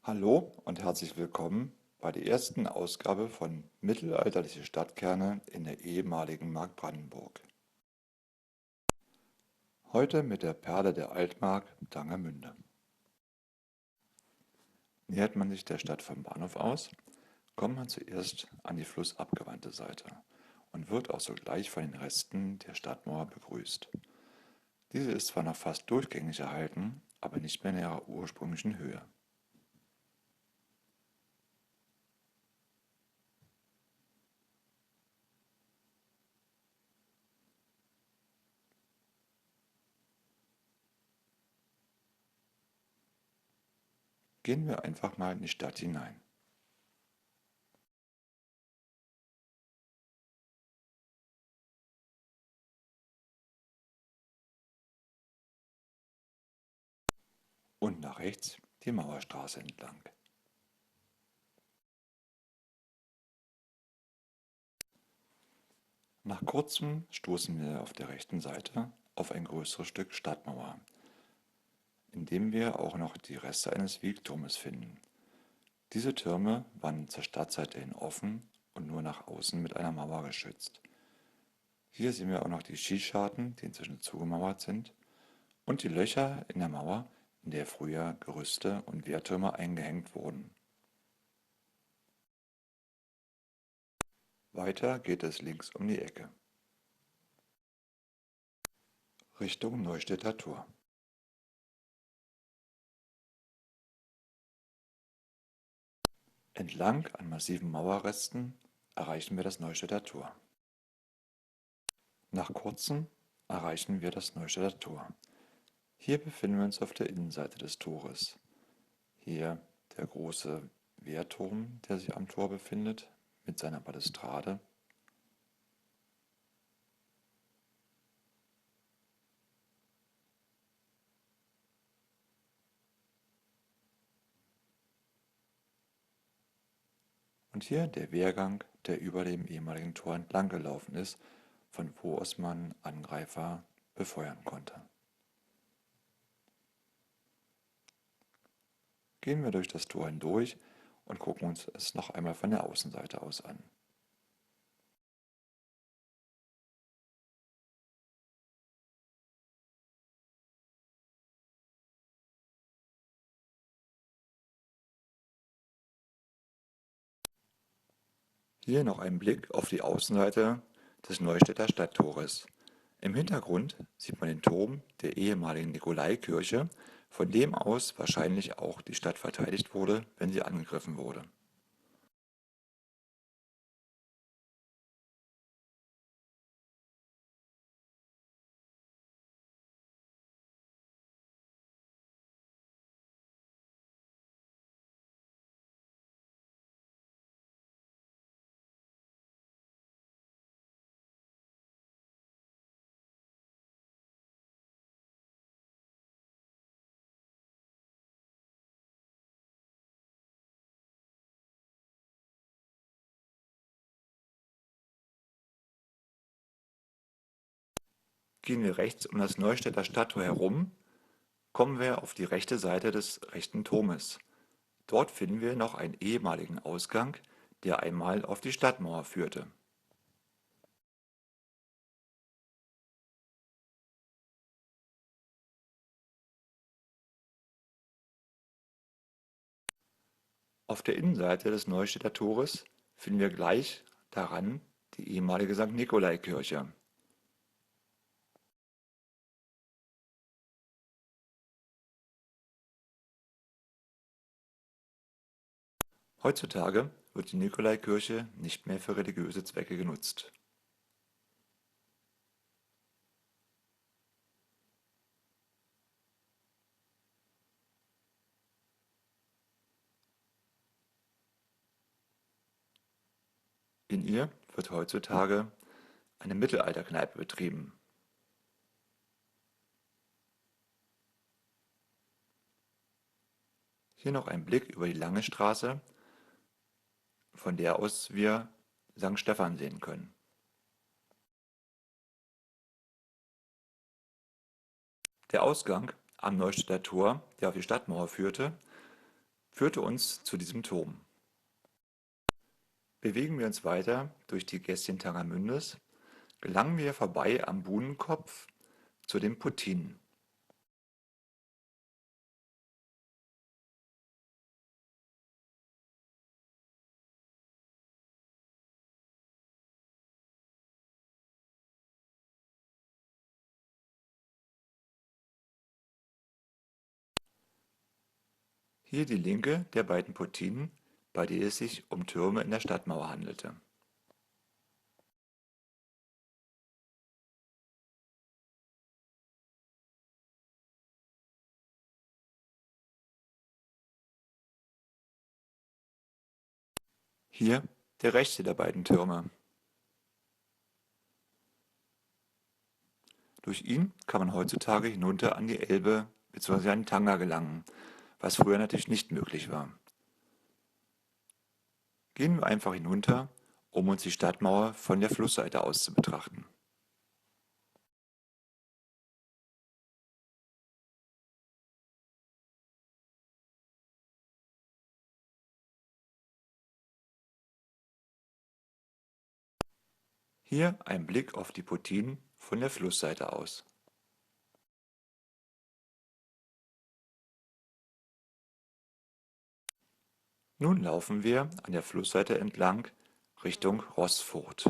Hallo und herzlich willkommen bei der ersten Ausgabe von Mittelalterliche Stadtkerne in der ehemaligen Mark Brandenburg. Heute mit der Perle der Altmark, Tangermünde. Nähert man sich der Stadt vom Bahnhof aus, kommt man zuerst an die flussabgewandte Seite und wird auch sogleich von den Resten der Stadtmauer begrüßt. Diese ist zwar noch fast durchgängig erhalten, aber nicht mehr in ihrer ursprünglichen Höhe. Gehen wir einfach mal in die Stadt hinein. Und nach rechts die Mauerstraße entlang. Nach kurzem stoßen wir auf der rechten Seite auf ein größeres Stück Stadtmauer, in dem wir auch noch die Reste eines Wegturmes finden. Diese Türme waren zur Stadtseite hin offen und nur nach außen mit einer Mauer geschützt. Hier sehen wir auch noch die Schießscharten, die inzwischen zugemauert sind, und die Löcher in der Mauer, in der früher Gerüste und Wehrtürme eingehängt wurden. Weiter geht es links um die Ecke, Richtung Neustädter Tor. Entlang an massiven Mauerresten erreichen wir das Neustädter Tor. Nach kurzem erreichen wir das Neustädter Tor. Hier befinden wir uns auf der Innenseite des Tores. Hier der große Wehrturm, der sich am Tor befindet, mit seiner Balustrade. Und hier der Wehrgang, der über dem ehemaligen Tor entlang gelaufen ist, von wo aus man Angreifer befeuern konnte. Gehen wir durch das Tor hindurch und gucken uns es noch einmal von der Außenseite aus an. Hier noch ein Blick auf die Außenseite des Neustädter Stadttores. Im Hintergrund sieht man den Turm der ehemaligen Nikolaikirche, von dem aus wahrscheinlich auch die Stadt verteidigt wurde, wenn sie angegriffen wurde. Gehen wir rechts um das Neustädter Stadttor herum, kommen wir auf die rechte Seite des rechten Turmes. Dort finden wir noch einen ehemaligen Ausgang, der einmal auf die Stadtmauer führte. Auf der Innenseite des Neustädter Tores finden wir gleich daran die ehemalige St. Nikolaikirche. Heutzutage wird die Nikolaikirche nicht mehr für religiöse Zwecke genutzt. In ihr wird heutzutage eine Mittelalterkneipe betrieben. Hier noch ein Blick über die lange Straße, von der aus wir St. Stephan sehen können. Der Ausgang am Neustädter Tor, der auf die Stadtmauer führte, führte uns zu diesem Turm. Bewegen wir uns weiter durch die Gässchen Tangermündes, gelangen wir vorbei am Buhnenkopf zu den Puttinen. Hier die linke der beiden Puttinen, bei der es sich um Türme in der Stadtmauer handelte. Hier der rechte der beiden Türme. Durch ihn kann man heutzutage hinunter an die Elbe bzw. an den Tanger gelangen, was früher natürlich nicht möglich war. Gehen wir einfach hinunter, um uns die Stadtmauer von der Flussseite aus zu betrachten. Hier ein Blick auf die Puttinen von der Flussseite aus. Nun laufen wir an der Flussseite entlang Richtung Roßfurt.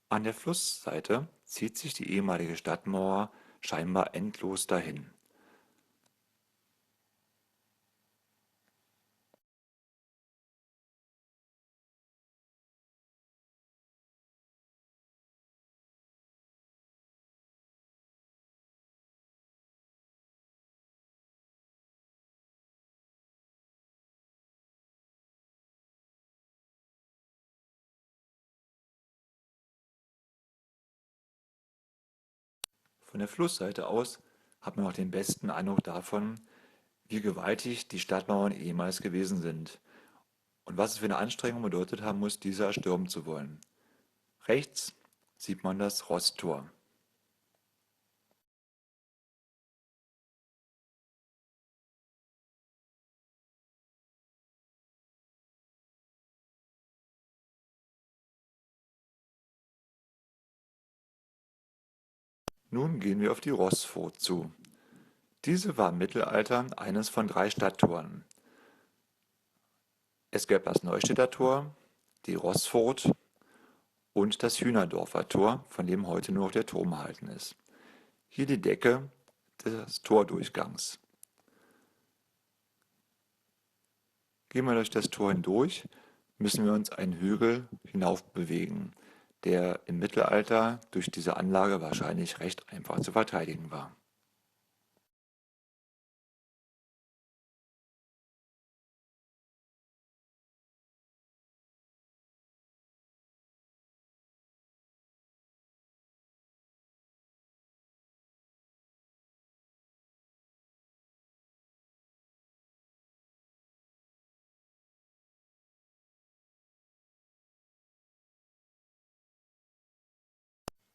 An der Flussseite zieht sich die ehemalige Stadtmauer scheinbar endlos dahin. Von der Flussseite aus hat man auch den besten Eindruck davon, wie gewaltig die Stadtmauern ehemals gewesen sind und was es für eine Anstrengung bedeutet haben muss, diese erstürmen zu wollen. Rechts sieht man das Roßtor. Nun gehen wir auf die Roßfurt zu. Diese war im Mittelalter eines von 3 Stadttoren. Es gab das Neustädter Tor, die Roßfurt und das Hühnerdorfer Tor, von dem heute nur noch der Turm erhalten ist. Hier die Decke des Tordurchgangs. Gehen wir durch das Tor hindurch, müssen wir uns einen Hügel hinauf bewegen, der im Mittelalter durch diese Anlage wahrscheinlich recht einfach zu verteidigen war.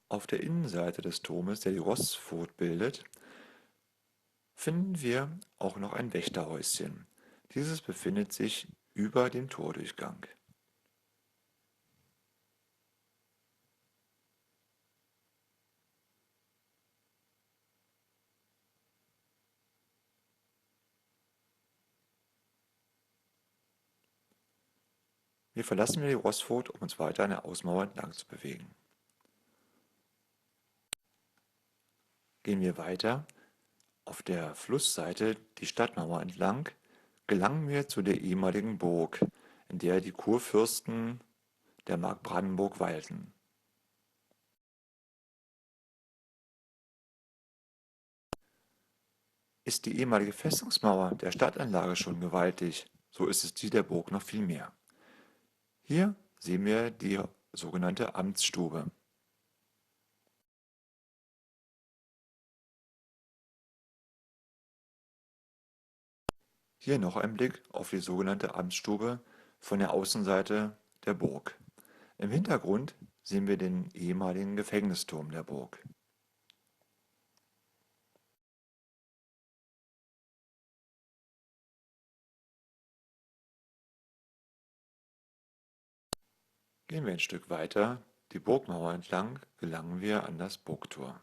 Auf der Innenseite des Turmes, der die Roßfurt bildet, finden wir auch noch ein Wächterhäuschen. Dieses befindet sich über dem Tordurchgang. Wir verlassen die Roßfurt, um uns weiter an der Außenmauer entlang zu bewegen. Gehen wir weiter auf der Flussseite die Stadtmauer entlang, gelangen wir zu der ehemaligen Burg, in der die Kurfürsten der Mark Brandenburg weilten. Ist die ehemalige Festungsmauer der Stadtanlage schon gewaltig, so ist es die der Burg noch viel mehr. Hier sehen wir die sogenannte Amtsstube. Hier noch ein Blick auf die sogenannte Amtsstube, von der Außenseite der Burg. Im Hintergrund sehen wir den ehemaligen Gefängnisturm der Burg. Gehen wir ein Stück weiter, die Burgmauer entlang, gelangen wir an das Burgtor.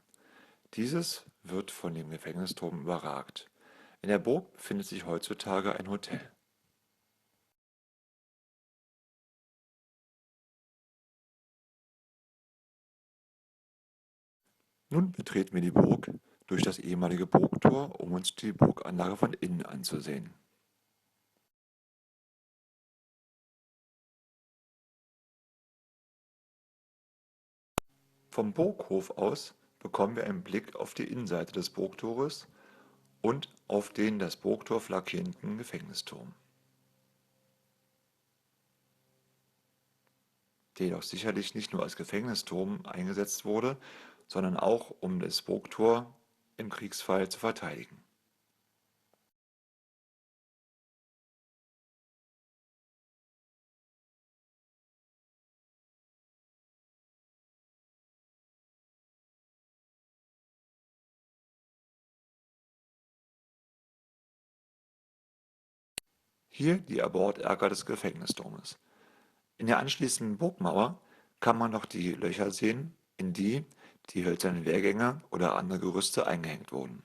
Dieses wird von dem Gefängnisturm überragt. In der Burg befindet sich heutzutage ein Hotel. Nun betreten wir die Burg durch das ehemalige Burgtor, um uns die Burganlage von innen anzusehen. Vom Burghof aus bekommen wir einen Blick auf die Innenseite des Burgtores und auf den das Burgtor flankierenden Gefängnisturm, der jedoch sicherlich nicht nur als Gefängnisturm eingesetzt wurde, sondern auch um das Burgtor im Kriegsfall zu verteidigen. Hier die Aborterker des Gefängnisturmes. In der anschließenden Burgmauer kann man noch die Löcher sehen, in die die hölzernen Wehrgänge oder andere Gerüste eingehängt wurden.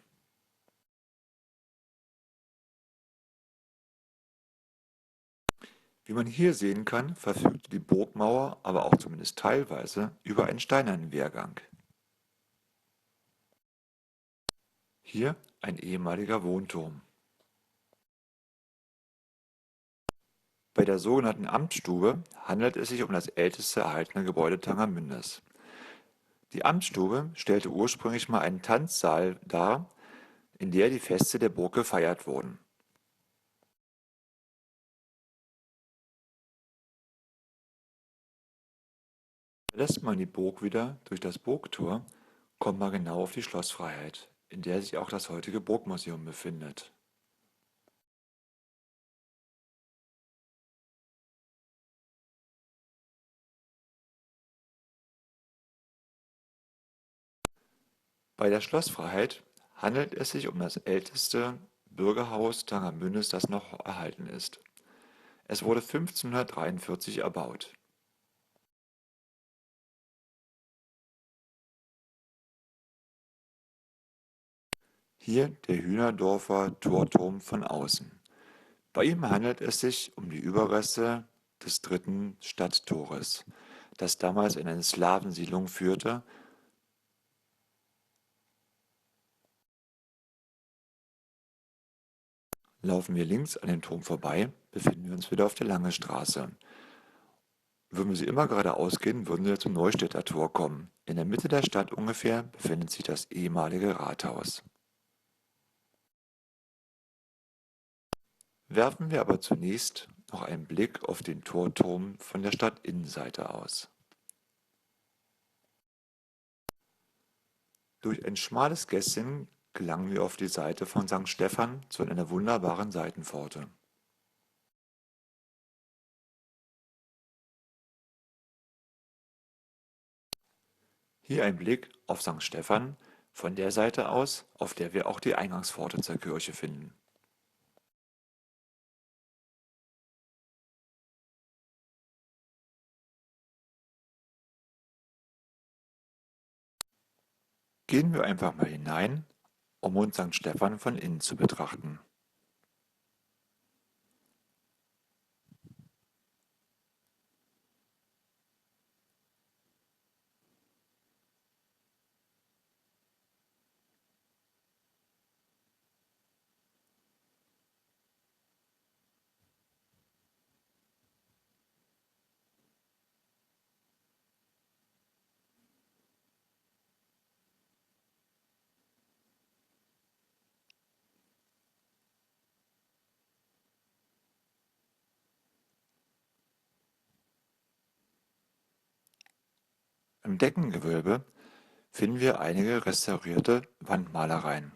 Wie man hier sehen kann, verfügte die Burgmauer aber auch zumindest teilweise über einen steinernen Wehrgang. Hier ein ehemaliger Wohnturm. Bei der sogenannten Amtsstube handelt es sich um das älteste erhaltene Gebäude Tangermündes. Die Amtsstube stellte ursprünglich mal einen Tanzsaal dar, in der die Feste der Burg gefeiert wurden. Verlässt man die Burg wieder durch das Burgtor, kommt man genau auf die Schlossfreiheit, in der sich auch das heutige Burgmuseum befindet. Bei der Schlossfreiheit handelt es sich um das älteste Bürgerhaus Tangermündes, das noch erhalten ist. Es wurde 1543 erbaut. Hier der Hühnerdorfer Torturm von außen. Bei ihm handelt es sich um die Überreste des dritten Stadttores, das damals in eine Slawensiedlung führte. Laufen wir links an dem Turm vorbei, befinden wir uns wieder auf der Lange Straße. Würden wir sie immer geradeaus gehen, würden wir zum Neustädter Tor kommen. In der Mitte der Stadt ungefähr befindet sich das ehemalige Rathaus. Werfen wir aber zunächst noch einen Blick auf den Torturm von der Stadtinnenseite aus. Durch ein schmales Gässchen gelangen wir auf die Seite von St. Stephan zu einer wunderbaren Seitenpforte. Hier ein Blick auf St. Stephan von der Seite aus, auf der wir auch die Eingangspforte zur Kirche finden. Gehen wir einfach mal hinein, um uns St. Stephan von innen zu betrachten. Im Deckengewölbe finden wir einige restaurierte Wandmalereien.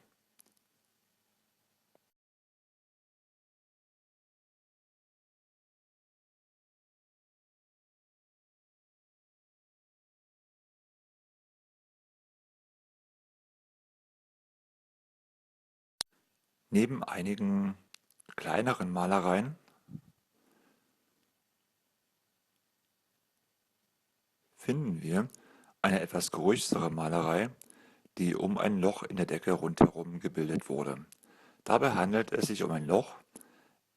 Neben einigen kleineren Malereien finden wir eine etwas größere Malerei, die um ein Loch in der Decke rundherum gebildet wurde. Dabei handelt es sich um ein Loch,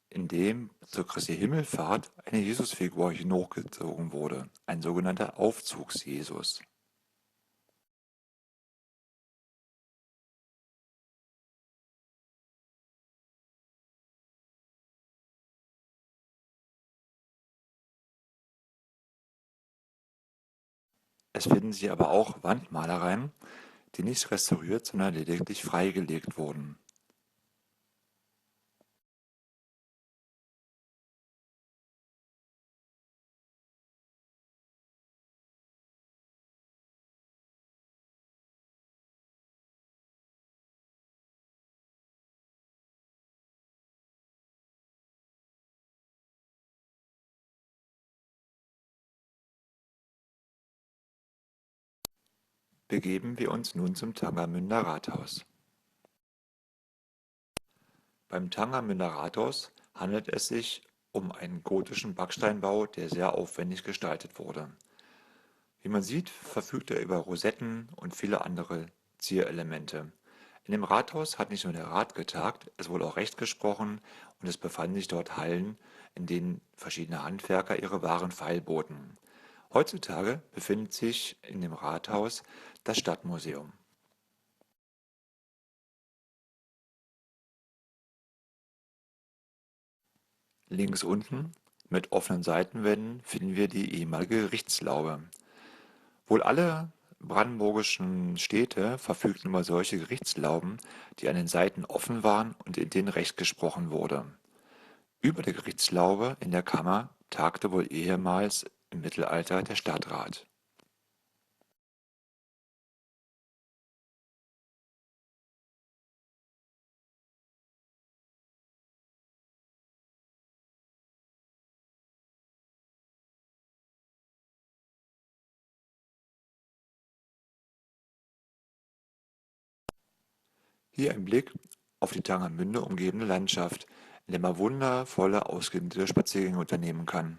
in dem zur Christi Himmelfahrt eine Jesusfigur hochgezogen wurde, ein sogenannter Aufzugs-Jesus. Es finden sich aber auch Wandmalereien, die nicht restauriert, sondern lediglich freigelegt wurden. Begeben wir uns nun zum Tangermünder Rathaus. Beim Tangermünder Rathaus handelt es sich um einen gotischen Backsteinbau, der sehr aufwendig gestaltet wurde. Wie man sieht, verfügt er über Rosetten und viele andere Zierelemente. In dem Rathaus hat nicht nur der Rat getagt, es wurde auch Recht gesprochen und es befanden sich dort Hallen, in denen verschiedene Handwerker ihre Waren feilboten. Heutzutage befindet sich in dem Rathaus das Stadtmuseum. Links unten mit offenen Seitenwänden finden wir die ehemalige Gerichtslaube. Wohl alle brandenburgischen Städte verfügten über solche Gerichtslauben, die an den Seiten offen waren und in denen Recht gesprochen wurde. Über der Gerichtslaube in der Kammer tagte wohl ehemals im Mittelalter der Stadtrat. Hier ein Blick auf die Tangermünde umgebende Landschaft, in der man wundervolle, ausgedehnte Spaziergänge unternehmen kann.